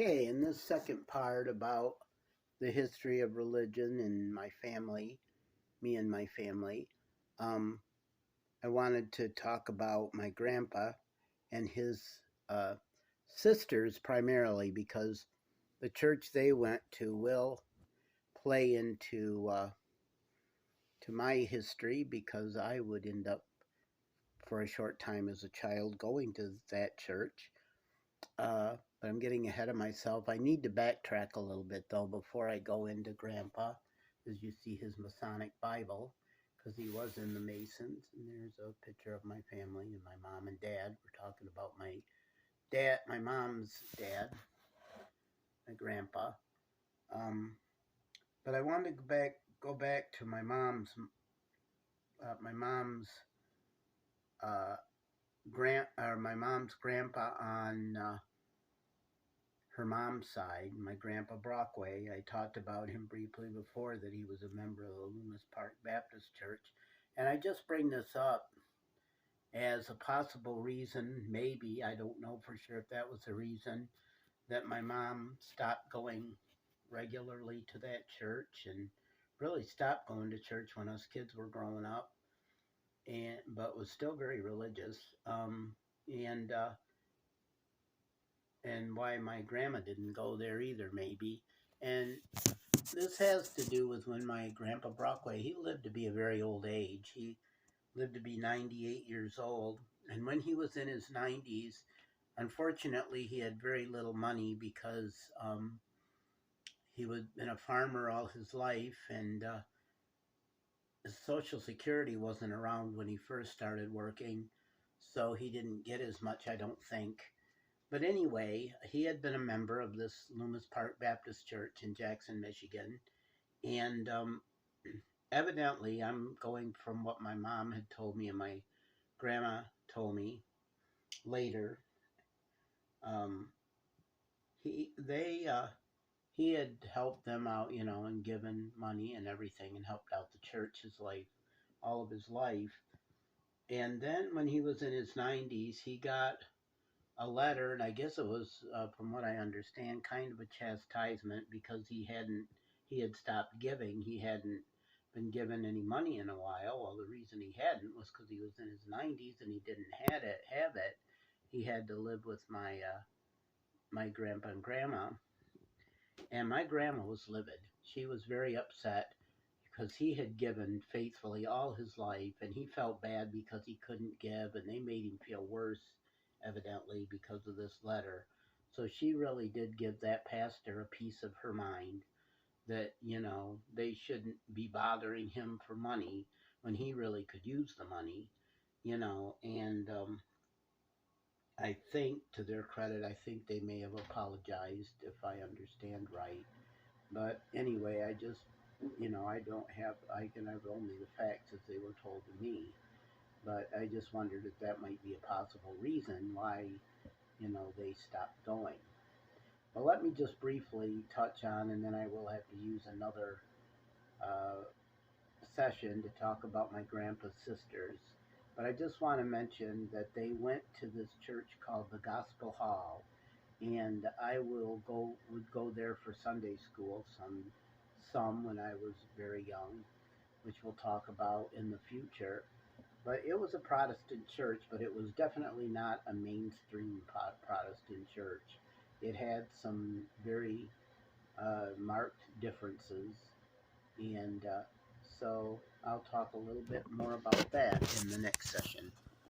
Okay, in this second part about the history of religion and my family, me and my family, um, I wanted to talk about my grandpa and his uh, sisters primarily because the church they went to will play into to my history because I would end up for a short time as a child going to that church. But I'm getting ahead of myself. I need to backtrack a little bit though before I go into Grandpa, as you see his Masonic Bible, because he was in the Masons. And there's a picture of my family and my mom and dad. We're talking about my dad, my mom's dad, my grandpa. Um, but I wanted to go back to my mom's uh, my mom's grandpa on her mom's side, my grandpa Brockway. I talked about him briefly before that he was a member of the Loomis Park Baptist Church. And I just bring this up as a possible reason, maybe, I don't know for sure if that was the reason, that my mom stopped going regularly to that church and really stopped going to church when us kids were growing up, but was still very religious. And and why my grandma didn't go there either, maybe. And this has to do with when my grandpa Brockway, he lived to be a very old age. He lived to be 98 years old. And when he was in his 90s, unfortunately, he had very little money because he was been a farmer all his life, and his Social Security wasn't around when he first started working, so he didn't get as much, I don't think. But anyway, he had been a member of this Loomis Park Baptist Church in Jackson, Michigan. And evidently, I'm going from what my mom had told me and my grandma told me later. Um, he had helped them out, and given money and everything, and helped out the church all of his life. And then when he was in his 90s, he got a letter, and I guess it was, from what I understand, kind of a chastisement because he had stopped giving. He hadn't been given any money in a while. Well, the reason he hadn't was because he was in his 90s and he didn't have it. He had to live with my grandpa and grandma, and my grandma was livid. She was very upset because he had given faithfully all his life, and he felt bad because he couldn't give, and they made him feel worse, evidently, because of this letter. So she really did give that pastor a piece of her mind that, they shouldn't be bothering him for money when he really could use the money, and I think, to their credit, I think they may have apologized if I understand right. But anyway, I just, I can have only the facts as they were told to me. But I just wondered if that might be a possible reason why, they stopped going. But let me just briefly touch on, and then I will have to use another uh, session to talk about my grandpa's sisters. But I just want to mention that they went to this church called the Gospel Hall, and I would go there for Sunday school some when I was very young, which we'll talk about in the future. But it was a Protestant church, but it was definitely not a mainstream Protestant church. It had some very marked differences, and so I'll talk a little bit more about that in the next session.